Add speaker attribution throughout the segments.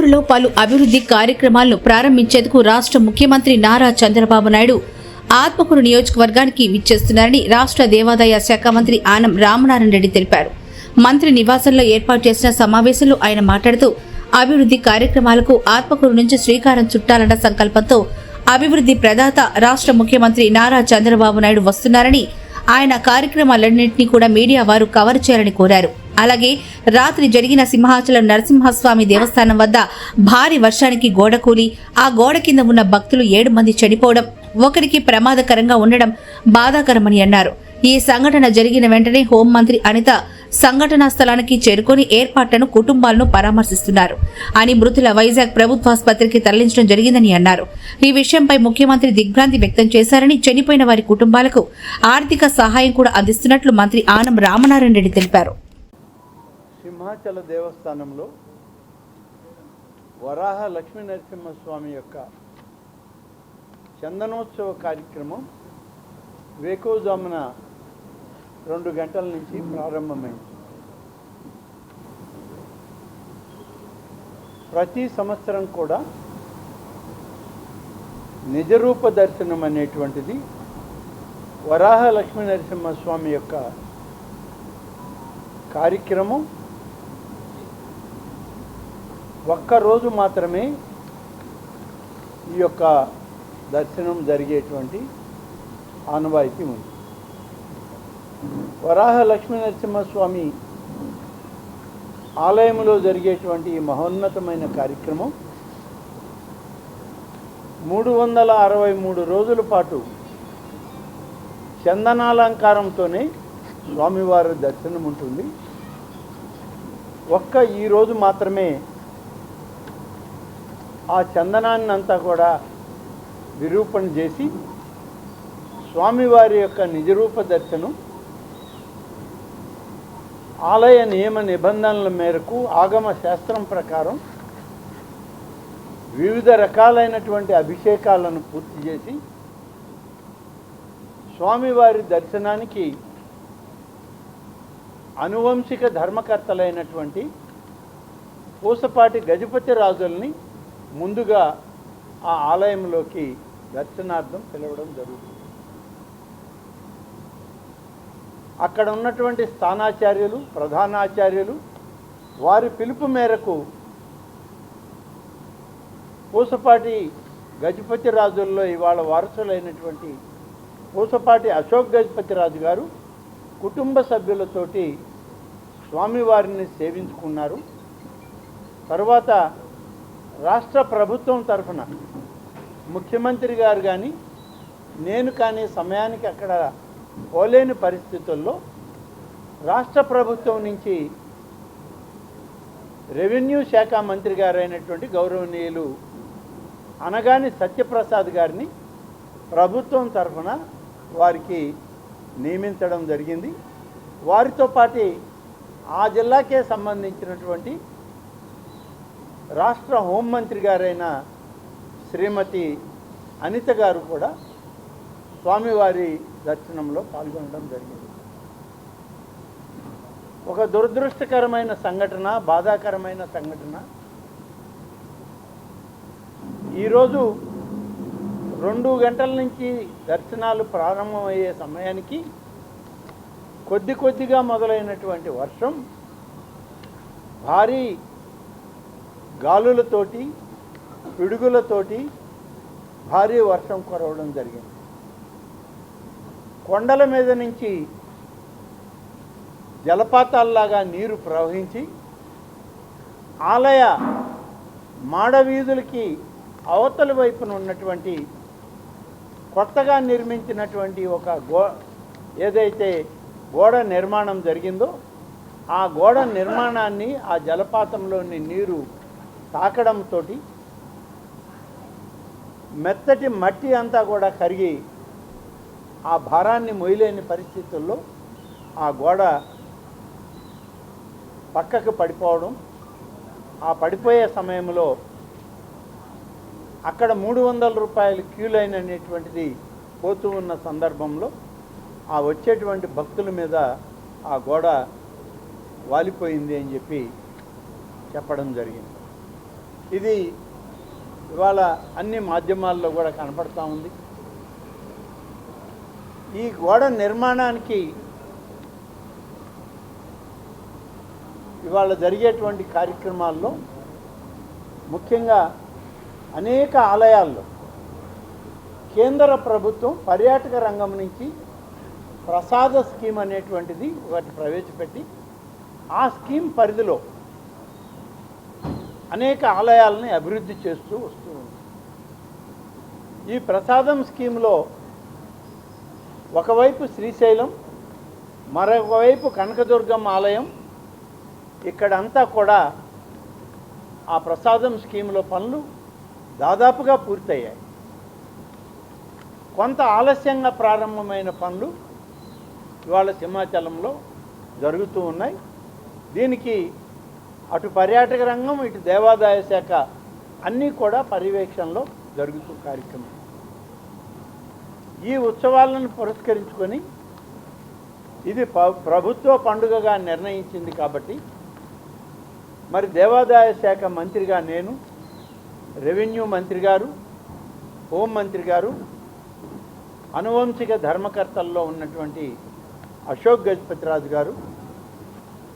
Speaker 1: ఆలమూరులో పలు అభివృద్ధి కార్యక్రమాలను ప్రారంభించేందుకు రాష్ట్ర ముఖ్యమంత్రి నారా చంద్రబాబు నాయుడు ఆత్మకూరు నియోజకవర్గానికి విచ్చేస్తున్నారని రాష్ట్ర దేవాదాయ శాఖ మంత్రి ఆనం రామనారాయణ రెడ్డి తెలిపారు. మంత్రి నివాసంలో ఏర్పాటు చేసిన సమావేశంలో ఆయన మాట్లాడుతూ అభివృద్ధి కార్యక్రమాలకు ఆత్మకూరు నుంచి శ్రీకారం చుట్టాలన్న సంకల్పంతో అభివృద్ధి ప్రదాత రాష్ట్ర ముఖ్యమంత్రి నారా చంద్రబాబు నాయుడు వస్తున్నారని, ఆయన కార్యక్రమాలన్నింటినీ కూడా మీడియా వారు కవర్ చేయాలని కోరారు. అలాగే రాత్రి జరిగిన సింహాచలం నరసింహస్వామి దేవస్థానం వద్ద భారీ వర్షానికి గోడ కూలి ఆ గోడ కింద ఉన్న భక్తులు 7 మంది చనిపోవడం, ఒకరికి ప్రమాదకరంగా ఉండడం బాధాకరమని అన్నారు. ఈ సంఘటన జరిగిన వెంటనే హోంమంత్రి అనిత సంఘటనా స్థలానికి చేరుకొని ఏర్పాట్లను, కుటుంబాలను పరామర్శిస్తున్నారు అని, మృతుల వైజాగ్ ప్రభుత్వాసుపత్రికి తరలించడం జరిగిందని అన్నారు. ఈ విషయంపై ముఖ్యమంత్రి దిగ్భ్రాంతి వ్యక్తం చేశారని, చనిపోయిన వారి కుటుంబాలకు ఆర్థిక సహాయం కూడా అందిస్తున్నట్లు మంత్రి ఆనం రామనారాయణ రెడ్డి తెలిపారు.
Speaker 2: సింహాచల దేవస్థానంలో వరాహ లక్ష్మీ నరసింహస్వామి యొక్క చందనోత్సవ కార్యక్రమం వేకువజామున 2 గంటల నుంచి ప్రారంభమైంది. ప్రతి సంవత్సరం కూడా నిజరూప దర్శనం అనేటువంటిది వరాహ లక్ష్మీ నరసింహస్వామి యొక్క కార్యక్రమం ఒక్కరోజు మాత్రమే ఈ యొక్క దర్శనం జరిగేటువంటి ఆనవాయితీ ఉంది. వరాహ లక్ష్మీ నరసింహస్వామి ఆలయంలో జరిగేటువంటి ఈ మహోన్నతమైన కార్యక్రమం 363 రోజుల పాటు చందనాలంకారంతోనే స్వామివారి దర్శనం ఉంటుంది. ఒక్క ఈరోజు మాత్రమే ఆ చందనాన్ని అంతా కూడా విరూపణ చేసి స్వామివారి యొక్క నిజరూప దర్శనం ఆలయ నియమ నిబంధనల మేరకు ఆగమ శాస్త్రం ప్రకారం వివిధ రకాలైనటువంటి అభిషేకాలను పూర్తి చేసి స్వామివారి దర్శనానికి అనువంశిక ధర్మకర్తలైనటువంటి పూసపాటి గజపతి రాజుల్ని ముందుగా ఆ ఆలయంలోకి దర్శనార్థం పిలవడం జరుగుతుంది. అక్కడ ఉన్నటువంటి స్థానాచార్యులు, ప్రధానాచార్యులు వారి పిలుపు మేరకు పూసపాటి గజపతి రాజుల్లో ఇవాళ వారసులైనటువంటి పూసపాటి అశోక్ గజపతి రాజు గారు కుటుంబ సభ్యులతోటి స్వామివారిని సేవించుకున్నారు. తర్వాత రాష్ట్ర ప్రభుత్వం తరఫున ముఖ్యమంత్రి గారు కానీ నేను కానీ సమయానికి అక్కడ పోలేని పరిస్థితుల్లో రాష్ట్ర ప్రభుత్వం నుంచి రెవెన్యూ శాఖ మంత్రి గారైనటువంటి గౌరవనీయులు అనగాని సత్యప్రసాద్ గారిని ప్రభుత్వం తరఫున వారికి నియమించడం జరిగింది. వారితో పాటు ఆ జిల్లాకే సంబంధించినటువంటి రాష్ట్ర హోంమంత్రి గారైన శ్రీమతి అనిత గారు కూడా స్వామివారి దర్శనంలో పాల్గొనడం జరిగింది. ఒక దురదృష్టకరమైన సంఘటన, బాధాకరమైన సంఘటన. ఈరోజు 2 గంటల నుంచి దర్శనాలు ప్రారంభమయ్యే సమయానికి కొద్దిగా మొదలైనటువంటి వర్షం భారీ గాలులతోటి, పిడుగులతోటి భారీ వర్షం కురవడం జరిగింది. కొండల మీద నుంచి జలపాతాల్లాగా నీరు ప్రవహించి ఆలయ మాడవీధులకి అవతలి వైపున ఉన్నటువంటి కొత్తగా నిర్మించినటువంటి ఒక ఏదైతే గోడ నిర్మాణం జరిగిందో ఆ గోడ నిర్మాణాన్ని ఆ జలపాతంలోని నీరు తాకడంతో మెత్తటి మట్టి అంతా కూడా కరిగి ఆ భారాన్ని మొయ్యలేని పరిస్థితుల్లో ఆ గోడ పక్కకు పడిపోవడం, ఆ పడిపోయే సమయంలో అక్కడ 300 రూపాయల క్యూ లైన్ అనేటువంటిది పోతూ ఉన్న సందర్భంలో ఆ వచ్చేటువంటి భక్తుల మీద ఆ గోడ వాలిపోయింది అని చెప్పి చెప్పడం జరిగింది. ఇది ఇవాళ అన్ని మాధ్యమాల్లో కూడా కనపడతా ఉంది. ఈ గోడ నిర్మాణానికి ఇవాళ జరిగేటువంటి కార్యక్రమాల్లో ముఖ్యంగా అనేక ఆలయాల్లో కేంద్ర ప్రభుత్వం పర్యాటక రంగం నుంచి ప్రసాద స్కీమ్ అనేటువంటిది ఒకటి ప్రవేశపెట్టి ఆ స్కీమ్ పరిధిలో అనేక ఆలయాలని అభివృద్ధి చేస్తూ వస్తూ ఉంది. ఈ ప్రసాదం స్కీమ్లో ఒకవైపు శ్రీశైలం, మరొకవైపు కనకదుర్గమ్మ ఆలయం, ఇక్కడంతా కూడా ఆ ప్రసాదం స్కీమ్లో పనులు దాదాపుగా పూర్తయ్యాయి. కొంత ఆలస్యంగా ప్రారంభమైన పనులు ఇవాళ సింహాచలంలో జరుగుతూ ఉన్నాయి. దీనికి అటు పర్యాటక రంగం, ఇటు దేవాదాయ శాఖ అన్నీ కూడా పర్యవేక్షణలో జరుగుతూ కార్యక్రమం. ఈ ఉత్సవాలను పురస్కరించుకొని ఇది ప్రభుత్వ పండుగగా నిర్ణయించింది కాబట్టి మరి దేవాదాయ శాఖ మంత్రిగా నేను, రెవెన్యూ మంత్రి గారు, హోం మంత్రి గారు, అనువంశిక ధర్మకర్తల్లో ఉన్నటువంటి అశోక్ గజపతిరాజు గారు,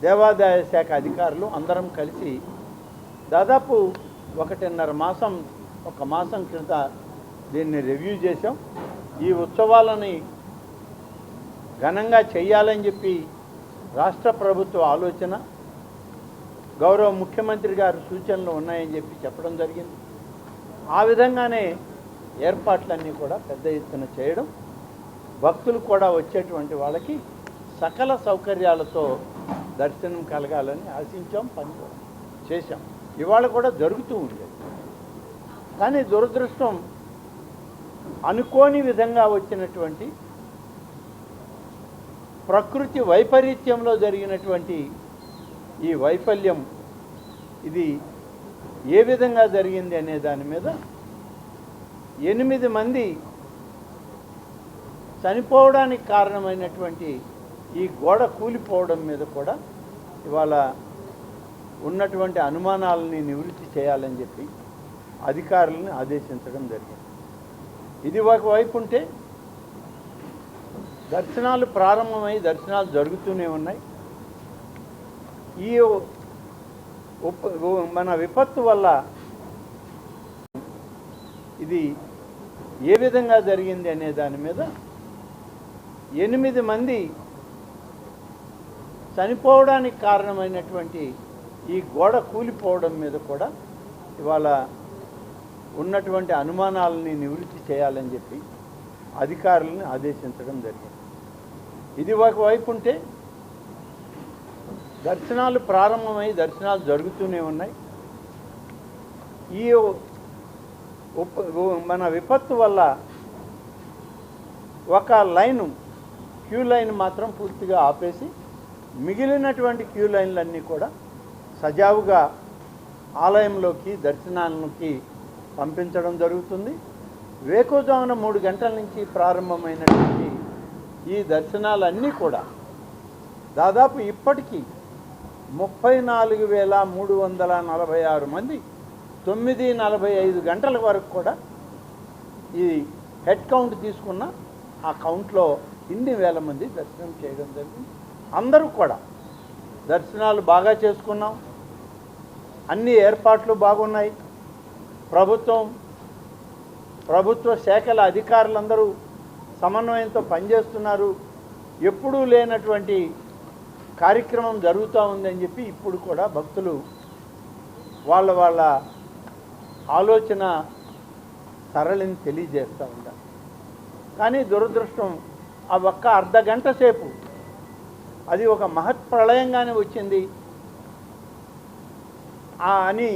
Speaker 2: దేవాదాయ శాఖ అధికారులు అందరం కలిసి దాదాపు 1.5 మాసం, 1 మాసం క్రితం దీన్ని రివ్యూ చేశాం. ఈ ఉత్సవాలని ఘనంగా చేయాలని చెప్పి రాష్ట్ర ప్రభుత్వ ఆలోచన, గౌరవ ముఖ్యమంత్రి గారు సూచనలు ఉన్నాయని చెప్పి చెప్పడం జరిగింది. ఆ విధంగానే ఏర్పాట్లన్నీ కూడా పెద్ద ఎత్తున చేయడం, భక్తులు కూడా వచ్చేటువంటి వాళ్ళకి సకల సౌకర్యాలతో దర్శనం కలగాలని ఆశించాం, పని కూడా చేశాం. ఇవాళ కూడా జరుగుతూ ఉండేది. కానీ దురదృష్టం అనుకోని విధంగా వచ్చినటువంటి ప్రకృతి వైపరీత్యంలో జరిగినటువంటి ఈ వైఫల్యం ఇది ఏ విధంగా జరిగింది అనే దాని మీద 8 మంది చనిపోవడానికి కారణమైనటువంటి ఈ గోడ కూలిపోవడం మీద కూడా ఇవాళ ఉన్నటువంటి అనుమానాలని నివృత్తి చేయాలని చెప్పి అధికారులను ఆదేశించడం జరిగింది. ఇది ఒకవైపు ఉంటే దర్శనాలు ప్రారంభమై దర్శనాలు జరుగుతూనే ఉన్నాయి. ఈ మన విపత్తు వల్ల ఇది ఏ విధంగా జరిగింది అనే దాని మీద 8 మంది చనిపోవడానికి కారణమైనటువంటి ఈ గోడ కూలిపోవడం మీద కూడా ఇవాళ ఉన్నటువంటి అనుమానాలని నివృత్తి చేయాలని చెప్పి అధికారులను ఆదేశించడం జరిగింది. ఇది ఒకవైపు ఉంటే దర్శనాలు ప్రారంభమై దర్శనాలు జరుగుతూనే ఉన్నాయి. ఈ మన విపత్తు వల్ల ఒక లైను, క్యూ లైన్ మాత్రం పూర్తిగా ఆపేసి మిగిలినటువంటి క్యూ లైన్లన్నీ కూడా సజావుగా ఆలయంలోకి దర్శనాలకి పంపించడం జరుగుతుంది. వేకువజామున 3 గంటల నుంచి ప్రారంభమైనటువంటి ఈ దర్శనాలన్నీ కూడా దాదాపు ఇప్పటికీ 34,346 మంది 9:45 గంటల వరకు కూడా ఈ హెడ్ కౌంట్ తీసుకున్న ఆ కౌంట్లో ఇన్ని వేల మంది దర్శనం చేయడం జరిగింది. అందరూ కూడా దర్శనాలు బాగా చేసుకున్నాం. అన్ని ఏర్పాట్లు బాగున్నాయి. ప్రభుత్వ శాఖల అధికారులందరూ సమన్వయంతో పనిచేస్తున్నారు. ఎప్పుడూ లేనటువంటి కార్యక్రమం జరుగుతూ ఉందని చెప్పి ఇప్పుడు కూడా భక్తులు వాళ్ళ ఆలోచన సరళిని తెలియజేస్తూ ఉంటారు. కానీ దురదృష్టం ఆ ఒక్క అర్ధగంట సేపు అది ఒక మహత్ ప్రళయంగానే వచ్చింది అని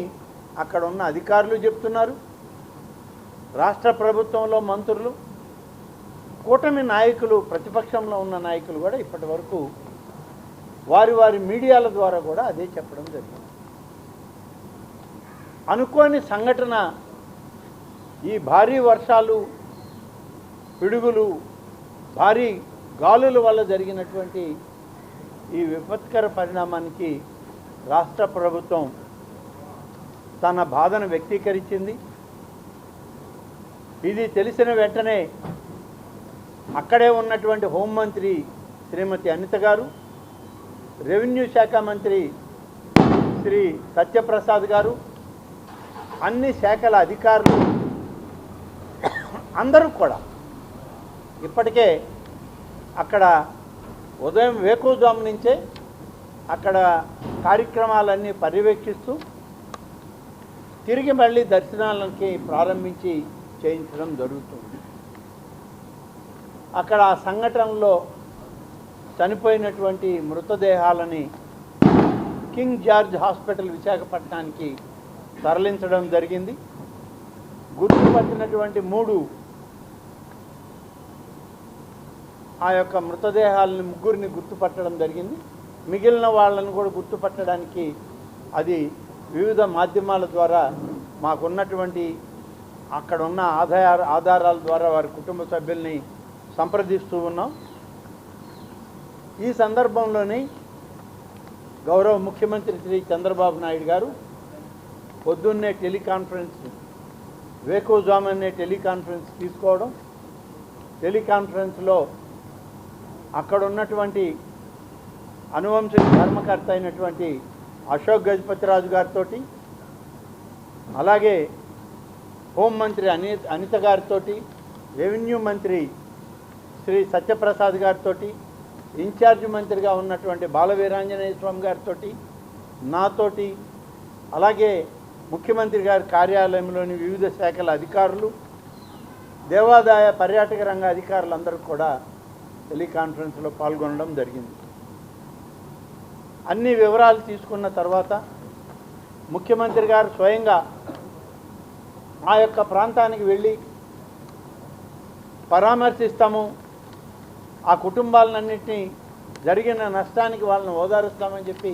Speaker 2: అక్కడ ఉన్న అధికారులు చెప్తున్నారు. రాష్ట్ర ప్రభుత్వంలో మంత్రులు, కూటమి నాయకులు, ప్రతిపక్షంలో ఉన్న నాయకులు కూడా ఇప్పటి వరకు వారి మీడియాల ద్వారా కూడా అదే చెప్పడం జరిగింది. అనుకోని సంఘటన ఈ భారీ వర్షాలు, పిడుగులు, భారీ గాలుల వల్ల జరిగినటువంటి ఈ విపత్కర పరిణామానికి రాష్ట్ర ప్రభుత్వం తన బాధను వ్యక్తీకరించింది. ఇది తెలిసిన వెంటనే అక్కడే ఉన్నటువంటి హోంమంత్రి శ్రీమతి అనిత గారు, రెవెన్యూ శాఖ మంత్రి శ్రీ సత్యప్రసాద్ గారు, అన్ని శాఖల అధికారులు అందరూ కూడా ఇప్పటికే అక్కడ ఉదయం వేకువజాము నుంచే అక్కడ కార్యక్రమాలన్నీ పర్యవేక్షిస్తూ తిరిగి మళ్ళీ దర్శనాలకి ప్రారంభించి చేయించడం జరుగుతుంది. అక్కడ ఆ సంఘటనలో చనిపోయినటువంటి మృతదేహాలని కింగ్ జార్జ్ హాస్పిటల్ విశాఖపట్నానికి తరలించడం జరిగింది. గుర్తుపట్టినటువంటి 3 ఆ యొక్క మృతదేహాలను ముగ్గురిని గుర్తుపట్టడం జరిగింది. మిగిలిన వాళ్ళను కూడా గుర్తుపట్టడానికి అది వివిధ మాధ్యమాల ద్వారా మాకున్నటువంటి అక్కడ ఉన్న ఆధారాల ద్వారా వారి కుటుంబ సభ్యుల్ని సంప్రదిస్తూ ఉన్నాం. ఈ సందర్భంలోనే గౌరవ ముఖ్యమంత్రి శ్రీ చంద్రబాబు నాయుడు గారు పొద్దున్నే టెలికాన్ఫరెన్స్, వేకువజామునే టెలికాన్ఫరెన్స్ తీసుకోవడం, టెలికాన్ఫరెన్స్లో అక్కడ ఉన్నటువంటి అనువంశిక ధర్మకర్త అయినటువంటి అశోక్ గజపతిరాజు గారితో, అలాగే హోంమంత్రి అనిత గారితో, రెవెన్యూ మంత్రి శ్రీ సత్యప్రసాద్ గారితో, ఇన్ఛార్జ్ మంత్రిగా ఉన్నటువంటి బాలవీరాంజనేయ స్వామి గారితో, నాతోటి, అలాగే ముఖ్యమంత్రి గారి కార్యాలయంలోని వివిధ శాఖల అధికారులు, దేవాదాయ పర్యాటక రంగ అధికారులందరూ కూడా టెలికాన్ఫరెన్స్లో పాల్గొనడం జరిగింది. అన్ని వివరాలు తీసుకున్న తర్వాత ముఖ్యమంత్రి గారు స్వయంగా ఆ యొక్క ప్రాంతానికి వెళ్ళి పరామర్శిస్తాము, ఆ కుటుంబాలన్నింటినీ జరిగిన నష్టానికి వాళ్ళని ఓదారుస్తామని చెప్పి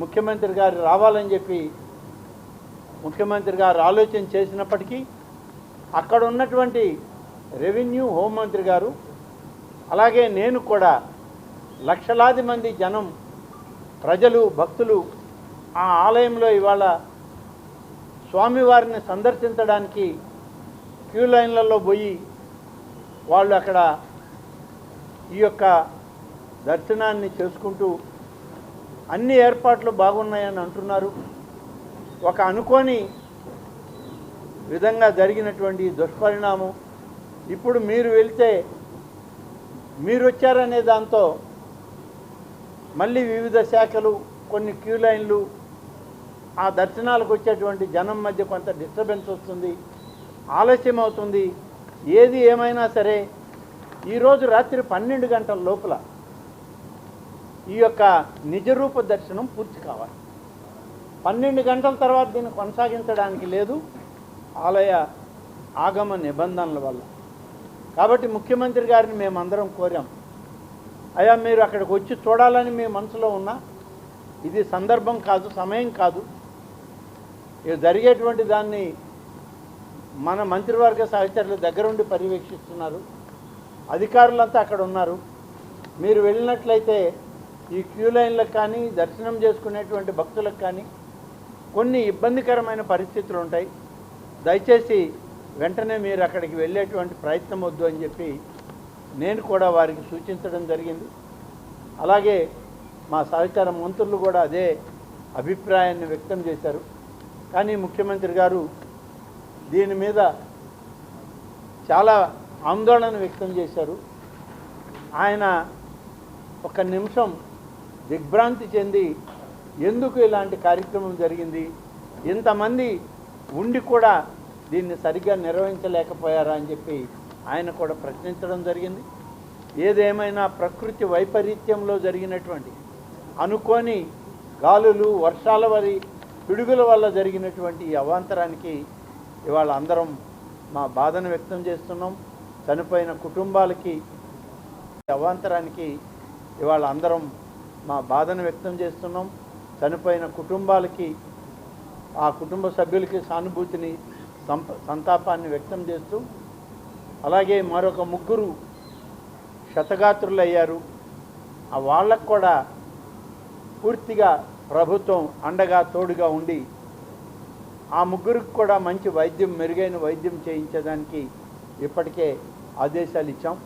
Speaker 2: ముఖ్యమంత్రి గారు రావాలని చెప్పి ముఖ్యమంత్రి గారు ఆలోచన చేసినప్పటికీ అక్కడ ఉన్నటువంటి రెవెన్యూ హోంమంత్రి గారు, అలాగే నేను కూడా లక్షలాది మంది జనం, ప్రజలు, భక్తులు ఆ ఆలయంలో ఇవాళ స్వామివారిని సందర్శించడానికి క్యూ లైన్లలో పోయి వాళ్ళు అక్కడ ఈ యొక్క దర్శనాన్ని చేసుకుంటూ అన్ని ఏర్పాట్లు బాగున్నాయని అంటున్నారు. ఒక అనుకోని విధంగా జరిగినటువంటి దుష్పరిణామం, ఇప్పుడు మీరు వెళ్తే మీరు వచ్చారనే దాంతో మళ్ళీ వివిధ శాఖలు, కొన్ని క్యూ లైన్లు, ఆ దర్శనాలకు వచ్చేటువంటి జనం మధ్య కొంత డిస్టర్బెన్స్ వస్తుంది, ఆలస్యం అవుతుంది. ఏది ఏమైనా సరే ఈరోజు రాత్రి 12 గంటల లోపల ఈ యొక్క నిజరూప దర్శనం పూర్తి కావాలి. 12 గంటల తర్వాత దీన్ని కొనసాగించడానికి లేదు, ఆలయ ఆగమ నిబంధనల వల్ల. కాబట్టి ముఖ్యమంత్రి గారిని మేమందరం కోరాం, అయ్యా మీరు అక్కడికి వచ్చి చూడాలని మీ మనసులో ఉన్నా ఇది సందర్భం కాదు, సమయం కాదు. ఇది జరిగేటువంటి దాన్ని మన మంత్రివర్గ సహచరులు దగ్గరుండి పర్యవేక్షిస్తున్నారు, అధికారులంతా అక్కడ ఉన్నారు. మీరు వెళ్ళినట్లయితే ఈ క్యూ లైన్లకు కానీ దర్శనం చేసుకునేటువంటి భక్తులకు కానీ కొన్ని ఇబ్బందికరమైన పరిస్థితులు ఉంటాయి. దయచేసి వెంటనే మీరు అక్కడికి వెళ్ళేటువంటి ప్రయత్నం వద్దు అని చెప్పి నేను కూడా వారికి సూచించడం జరిగింది. అలాగే మా సహచార మంత్రులు కూడా అదే అభిప్రాయాన్ని వ్యక్తం చేశారు. కానీ ముఖ్యమంత్రి గారు దీని మీద చాలా ఆందోళన వ్యక్తం చేశారు. ఆయన ఒక నిమిషం దిగ్భ్రాంతి చెంది ఎందుకు ఇలాంటి కార్యక్రమం జరిగింది, ఇంతమంది ఉండి కూడా దీన్ని సరిగ్గా నిర్వహించలేకపోయారా అని చెప్పి ఆయన కూడా ప్రశ్నించడం జరిగింది. ఏదేమైనా ప్రకృతి వైపరీత్యంలో జరిగినటువంటి అనుకోని గాలులు, వర్షాల వరి పిడుగుల వల్ల జరిగినటువంటి ఈ అవాంతరానికి ఇవాళ అందరం మా బాధను వ్యక్తం చేస్తున్నాం. చనిపోయిన కుటుంబాలకి అవాంతరానికి ఇవాళ అందరం మా బాధను వ్యక్తం చేస్తున్నాం. చనిపోయిన కుటుంబాలకి, ఆ కుటుంబ సభ్యులకి సానుభూతిని, సంతాపాన్ని వ్యక్తం చేస్తూ, అలాగే మరొక 3 క్షతగాత్రులు అయ్యారు. ఆ వాళ్ళకు కూడా పూర్తిగా ప్రభుత్వం అండగా తోడుగా ఉండి ఆ ముగ్గురికి కూడా మంచి వైద్యం, మెరుగైన వైద్యం చేయించడానికి ఇప్పటికే ఆదేశాలు ఇచ్చాం.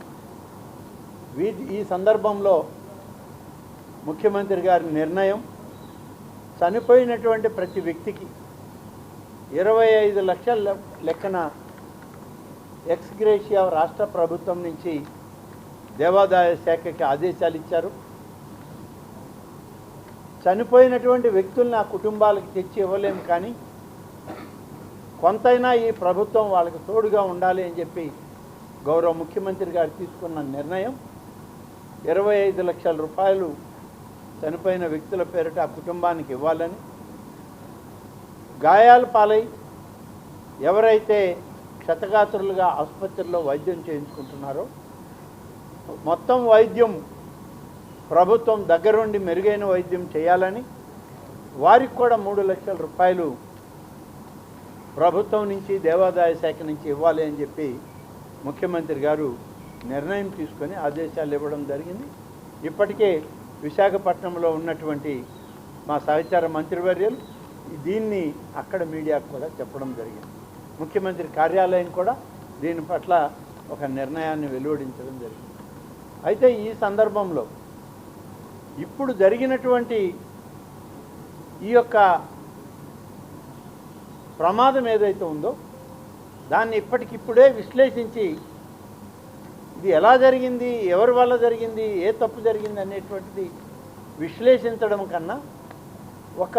Speaker 2: ఈ సందర్భంలో ముఖ్యమంత్రి గారి నిర్ణయం, చనిపోయినటువంటి ప్రతి వ్యక్తికి 25 లక్షల లెక్కన ఎక్స్ గ్రేషియా రాష్ట్ర ప్రభుత్వం నుంచి దేవాదాయ శాఖకి ఆదేశాలు ఇచ్చారు. చనిపోయినటువంటి వ్యక్తుల్ని ఆ కుటుంబాలకు తెచ్చి ఇవ్వలేము, కానీ కొంతైనా ఈ ప్రభుత్వం వాళ్ళకి తోడుగా ఉండాలి అని చెప్పి గౌరవ ముఖ్యమంత్రి గారు తీసుకున్న నిర్ణయం 25 లక్షల రూపాయలు చనిపోయిన వ్యక్తుల పేరిట ఆ కుటుంబానికి ఇవ్వాలని, గాయాల పాలై ఎవరైతే క్షతగాత్రులుగా ఆసుపత్రిలో వైద్యం చేయించుకుంటున్నారో మొత్తం వైద్యం ప్రభుత్వం దగ్గరుండి మెరుగైన వైద్యం చేయాలని, వారికి కూడా 3 లక్షల రూపాయలు ప్రభుత్వం నుంచి, దేవాదాయ శాఖ నుంచి ఇవ్వాలి అని చెప్పి ముఖ్యమంత్రి గారు నిర్ణయం తీసుకొని ఆదేశాలు ఇవ్వడం జరిగింది. ఇప్పటికే విశాఖపట్నంలో ఉన్నటువంటి మా సహచార మంత్రివర్యులు దీన్ని అక్కడ మీడియాకు కూడా చెప్పడం జరిగింది. ముఖ్యమంత్రి కార్యాలయం కూడా దీని పట్ల ఒక నిర్ణయాన్ని వెలువడించడం జరిగింది. అయితే ఈ సందర్భంలో ఇప్పుడు జరిగినటువంటి ఈ యొక్క ప్రమాదం ఏదైతే ఉందో దాన్ని ఇప్పటికిప్పుడే విశ్లేషించి ఇది ఎలా జరిగింది, ఎవరి వల్ల జరిగింది, ఏ తప్పు జరిగింది అనేటువంటిది విశ్లేషించడం కన్నా ఒక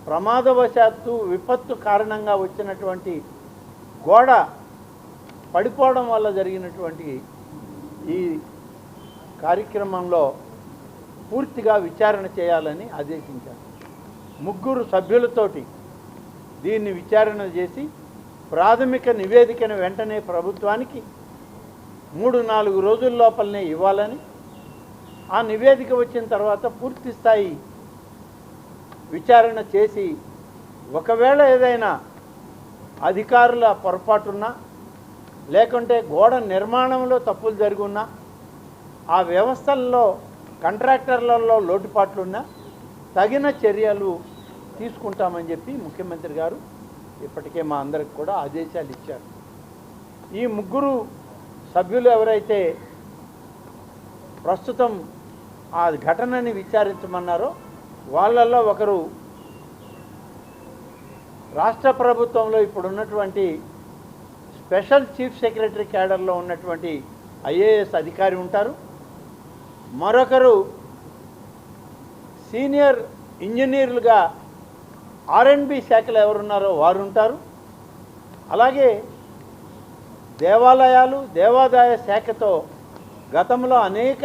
Speaker 2: ప్రమాదవశాత్తు విపత్తు కారణంగా వచ్చినటువంటి గోడ పడిపోవడం వల్ల జరిగినటువంటి ఈ కార్యక్రమంలో పూర్తిగా విచారణ చేయాలని ఆదేశించారు. 3 సభ్యులతోటి దీన్ని విచారణ చేసి ప్రాథమిక నివేదికను వెంటనే ప్రభుత్వానికి 3-4 రోజుల లోపలనే ఇవ్వాలని, ఆ నివేదిక వచ్చిన తర్వాత పూర్తి స్థాయి విచారణ చేసి ఒకవేళ ఏదైనా అధికారుల పొరపాటున్నా లేకుంటే గోడ నిర్మాణంలో తప్పులు జరుగున్నా, ఆ వ్యవస్థల్లో కాంట్రాక్టర్లలో లోటుపాట్లున్నా తగిన చర్యలు తీసుకుంటామని చెప్పి ముఖ్యమంత్రి గారు ఇప్పటికే మా అందరికి కూడా ఆదేశాలు ఇచ్చారు. ఈ 3 సభ్యులు ఎవరైతే ప్రస్తుతం ఆ ఘటనని విచారించమన్నారో వాళ్ళల్లో ఒకరు రాష్ట్ర ప్రభుత్వంలో ఇప్పుడున్నటువంటి స్పెషల్ చీఫ్ సెక్రటరీ క్యాడర్లో ఉన్నటువంటి ఐఏఎస్ అధికారి ఉంటారు. మరొకరు సీనియర్ ఇంజనీర్లుగా R&B శాఖలో ఎవరున్నారో వారు ఉంటారు. అలాగే దేవాలయాలు, దేవాదాయ శాఖతో గతంలో అనేక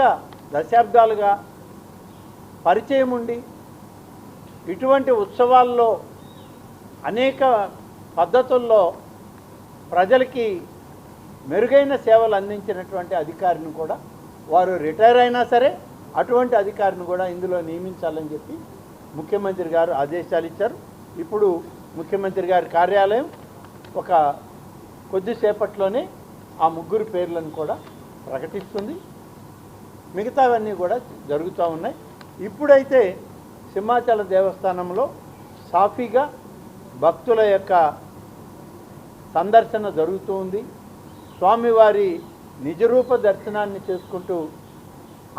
Speaker 2: దశాబ్దాలుగా పరిచయం ఉండి ఇటువంటి ఉత్సవాల్లో అనేక పద్ధతుల్లో ప్రజలకి మెరుగైన సేవలు అందించినటువంటి అధికారిని కూడా, వారు రిటైర్ అయినా సరే అటువంటి అధికారిని కూడా ఇందులో నియమించాలని చెప్పి ముఖ్యమంత్రి గారు ఆదేశాలు ఇచ్చారు. ఇప్పుడు ముఖ్యమంత్రి గారి కార్యాలయం ఒక కొద్దిసేపట్లోనే ఆ 3 పేర్లను కూడా ప్రకటిస్తుంది. మిగతావన్నీ కూడా జరుగుతూ ఉన్నాయి. ఇప్పుడైతే సింహాచల దేవస్థానంలో సాఫీగా భక్తుల యొక్క సందర్శన జరుగుతూ ఉంది. స్వామివారి నిజరూప దర్శనాన్ని చేసుకుంటూ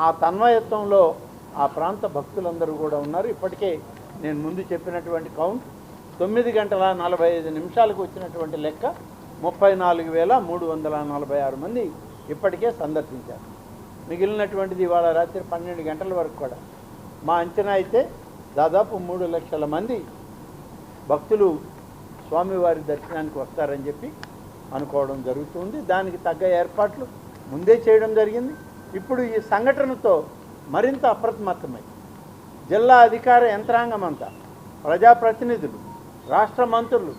Speaker 2: ఆ తన్మయత్వంలో ఆ ప్రాంత భక్తులందరూ కూడా ఉన్నారు. ఇప్పటికే నేను ముందు చెప్పినటువంటి కౌంట్ 9:45 వచ్చినటువంటి లెక్క 34,346 మంది ఇప్పటికే సందర్శించారు. మిగిలినటువంటిది ఇవాళ రాత్రి 12 గంటల వరకు కూడా మా అంచనా అయితే దాదాపు 3 లక్షల మంది భక్తులు స్వామివారి దర్శనానికి వస్తారని చెప్పి అనుకోవడం జరుగుతుంది. దానికి తగ్గ ఏర్పాట్లు ముందే చేయడం జరిగింది. ఇప్పుడు ఈ సంఘటనతో మరింత అప్రమత్తమై జిల్లా అధికార యంత్రాంగం అంతా, ప్రజాప్రతినిధులు, రాష్ట్ర మంత్రులు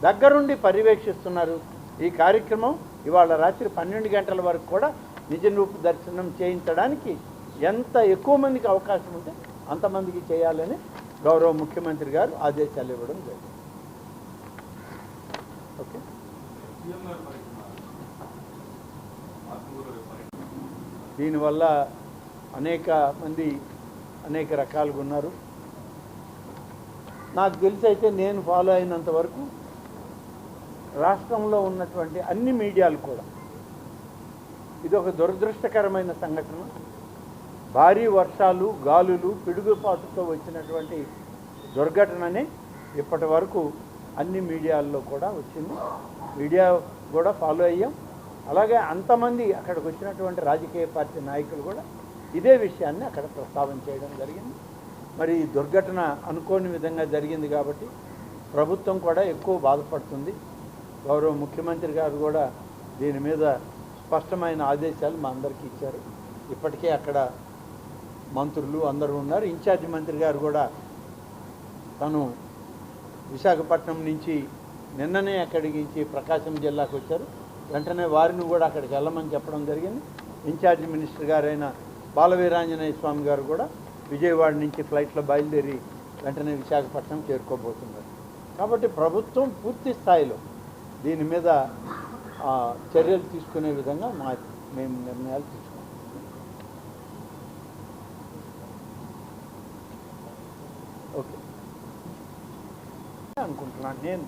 Speaker 2: దగ్గరుండి పర్యవేక్షిస్తున్నారు. ఈ కార్యక్రమం ఇవాళ రాత్రి 12 గంటల వరకు కూడా నిజరూప దర్శనం చేయించడానికి ఎంత ఎక్కువ మందికి అవకాశం ఉంటే అంతమందికి చేయాలని గౌరవ ముఖ్యమంత్రి గారు ఆదేశాలు ఇవ్వడం జరిగింది. ఓకే, దీనివల్ల అనేక మంది అనేక రకాలుగా ఉన్నారు. నాకు తెలిసి అయితే నేను ఫాలో అయినంత వరకు రాష్ట్రంలో ఉన్నటువంటి అన్ని మీడియాలు కూడా ఇది ఒక దురదృష్టకరమైన సంఘటన. భారీ వర్షాలు, గాలులు, పిడుగుపాటుతో వచ్చినటువంటి దుర్ఘటననే ఇప్పటి వరకు అన్ని మీడియాల్లో కూడా వచ్చింది. మీడియా కూడా ఫాలో అయ్యాం. అలాగే అంతమంది అక్కడికి వచ్చినటువంటి రాజకీయ పార్టీ నాయకులు కూడా ఇదే విషయాన్ని అక్కడ ప్రస్తావన చేయడం జరిగింది. మరి ఈ దుర్ఘటన అనుకోని విధంగా జరిగింది కాబట్టి ప్రభుత్వం కూడా ఎక్కువ బాధపడుతుంది. గౌరవ ముఖ్యమంత్రి గారు కూడా దీని మీద స్పష్టమైన ఆదేశాలు మా అందరికీ ఇచ్చారు. ఇప్పటికే అక్కడ మంత్రులు అందరూ ఉన్నారు. ఇన్ఛార్జి మంత్రి గారు కూడా తను విశాఖపట్నం నుంచి నిన్ననే అక్కడికి ప్రకాశం జిల్లాకు వచ్చారు. వెంటనే వారిని కూడా అక్కడికి వెళ్ళమని చెప్పడం జరిగింది. ఇన్ఛార్జి మినిస్టర్ గారైన బాలవీరాంజనేయ స్వామి గారు కూడా విజయవాడ నుంచి ఫ్లైట్లో బయలుదేరి వెంటనే విశాఖపట్నం చేరుకోబోతున్నారు. కాబట్టి ప్రభుత్వం పూర్తి స్థాయిలో దీని మీద చర్యలు తీసుకునే విధంగా మేము నిర్ణయాలు తీసుకున్నాం. ఓకే అనుకుంటున్నాను నేను.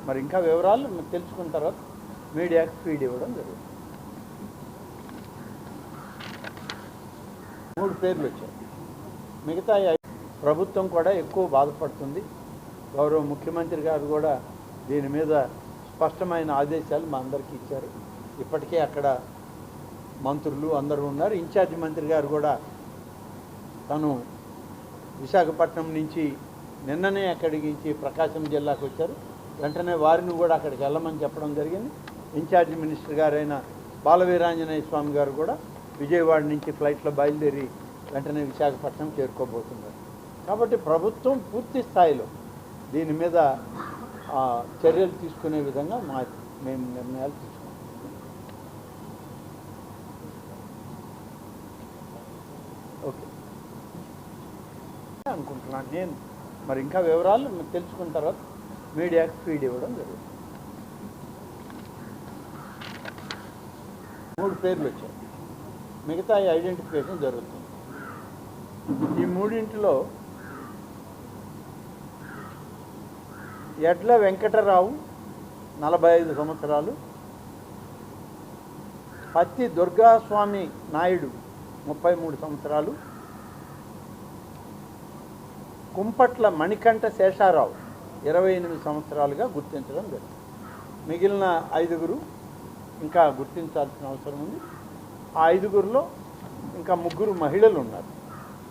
Speaker 2: మరి ఇంకా వివరాలు తెలుసుకున్న తర్వాత మీడియాకి ఫీడ్ ఇవ్వడం జరుగుతుంది. 3 పేర్లు వచ్చాయి. మిగతా ప్రభుత్వం కూడా ఎక్కువ బాధపడుతుంది. గౌరవ ముఖ్యమంత్రి గారు కూడా దీని మీద స్పష్టమైన ఆదేశాలు మా అందరికీ ఇచ్చారు. ఇప్పటికే అక్కడ మంత్రులు అందరూ ఉన్నారు. ఇన్ఛార్జి మంత్రి గారు కూడా తను విశాఖపట్నం నుంచి నిన్ననే అక్కడికి ప్రకాశం జిల్లాకు వచ్చారు. వెంటనే వారిని కూడా అక్కడికి వెళ్ళమని చెప్పడం జరిగింది. ఇన్ఛార్జి మినిస్టర్ గారైన బాలవీరాంజనేయ స్వామి గారు కూడా విజయవాడ నుంచి ఫ్లైట్లో బయలుదేరి వెంటనే విశాఖపట్నం చేరుకోబోతున్నారు. కాబట్టి ప్రభుత్వం పూర్తి స్థాయిలో దీని మీద చర్యలు తీసుకునే విధంగా మేము నిర్ణయాలు తీసుకున్నాం. ఓకే అనుకుంటున్నాను నేను. మరి ఇంకా వివరాలు తెలుసుకున్న తర్వాత మీడియాకి ఫీడ్ ఇవ్వడం జరుగుతుంది. 3 పేర్లు వచ్చాయి. మిగతా ఐడెంటిఫికేషన్ జరుగుతుంది. ఈ 3 ఎడ్ల వెంకటరావు 45 సంవత్సరాలు, పత్తి దుర్గాస్వామి నాయుడు 33 సంవత్సరాలు, కుంపట్ల మణికంఠ శేషారావు 28 సంవత్సరాలుగా గుర్తించడం జరిగింది. మిగిలిన 5 ఇంకా గుర్తించాల్సిన అవసరం ఉంది. ఆ 5లో ఇంకా 3 మహిళలు ఉన్నారు.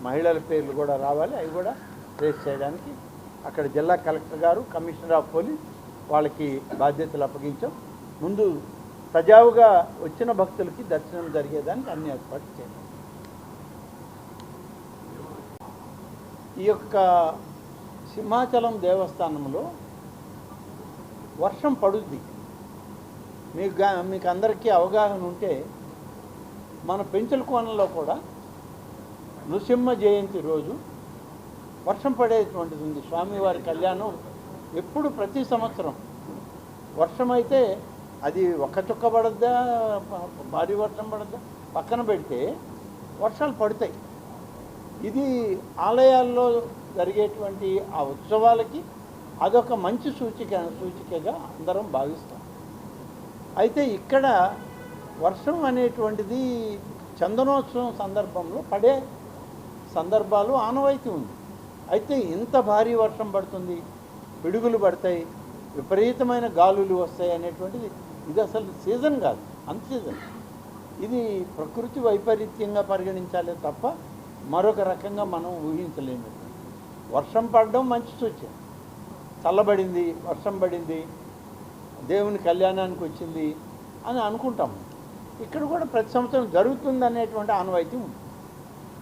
Speaker 2: మహిళల పేర్లు కూడా రావాలి. అవి కూడా ట్రేస్ చేయడానికి అక్కడ జిల్లా కలెక్టర్ గారు, కమిషనర్ ఆఫ్ పోలీస్ వాళ్ళకి బాధ్యతలు అప్పగించాం. ముందు సజావుగా వచ్చిన భక్తులకి దర్శనం జరిగేదానికి అన్ని ఏర్పాట్లు చేయాలి. ఈ యొక్క సింహాచలం దేవస్థానంలో వర్షం పడుద్ది. మీకు అందరికీ అవగాహన ఉంటే మన పెంచల కోణంలో కూడా నృసింహ జయంతి రోజు వర్షం పడేటువంటిది ఉంది. స్వామివారి కళ్యాణం ఎప్పుడు ప్రతి సంవత్సరం వర్షం అయితే అది ఒక్క చుక్క పడద్దా, భారీ వర్షం పడద్దా పక్కన పెడితే వర్షాలు పడతాయి. ఇది ఆలయాల్లో జరిగేటువంటి ఆ ఉత్సవాలకి అదొక మంచి సూచికగా అందరం భావిస్తాం. అయితే ఇక్కడ వర్షం అనేటువంటిది చందనోత్సవం సందర్భంలో పడే సందర్భాలు ఆనవాయితీ ఉంది. అయితే ఇంత భారీ వర్షం పడుతుంది, పిడుగులు పడతాయి, విపరీతమైన గాలులు వస్తాయి అనేటువంటిది ఇది అసలు సీజన్ కాదు, అన్ సీజన్. ఇది ప్రకృతి వైపరీత్యంగా పరిగణించాలే తప్ప మరొక రకంగా మనం ఊహించలేము. వర్షం పడడం మంచి సూచన. చల్లబడింది, వర్షం పడింది, దేవుని కళ్యాణానికి వచ్చింది అని అనుకుంటాము. ఇక్కడ కూడా ప్రతి సంవత్సరం జరుగుతుంది అనేటువంటి ఆనవాయితీ ఉంది.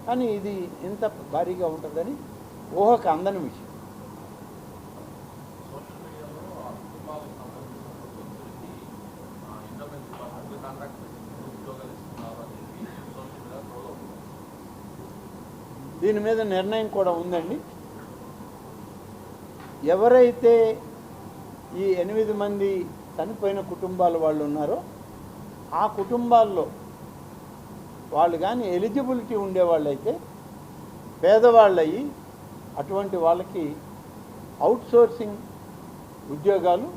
Speaker 2: కానీ ఇది ఇంత భారీగా ఉంటుందని ఊహకు అందని విషయం. దీని మీద నిర్ణయం కూడా ఉందండి. ఎవరైతే ఈ 8 మంది చనిపోయిన కుటుంబాల వాళ్ళు ఉన్నారో ఆ కుటుంబాల్లో వాళ్ళు కానీ ఎలిజిబిలిటీ ఉండేవాళ్ళైతే పేదవాళ్ళయి అటువంటి వాళ్ళకి అవుట్సోర్సింగ్ ఉద్యోగాలు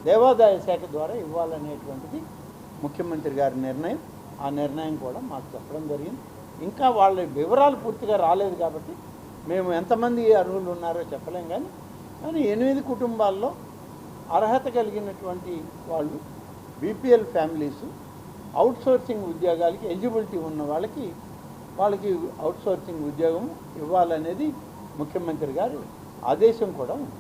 Speaker 2: దేవాదాయ శాఖ ద్వారా ఇవ్వాలనేటువంటిది ముఖ్యమంత్రి గారి నిర్ణయం. ఆ నిర్ణయం కూడా మాకు చెప్పడం జరిగింది. ఇంకా వాళ్ళ వివరాలు పూర్తిగా రాలేదు కాబట్టి మేము ఎంతమంది అర్హులు ఉన్నారో చెప్పలేం. కానీ 8 కుటుంబాల్లో అర్హత కలిగినటువంటి వాళ్ళు బీపీఎల్ ఫ్యామిలీసు అవుట్సోర్సింగ్ ఉద్యోగాలకి ఎలిజిబిలిటీ ఉన్న వాళ్ళకి అవుట్సోర్సింగ్ ఉద్యోగం ఇవ్వాలనేది ముఖ్యమంత్రి గారి ఆదేశం కూడా ఉంది.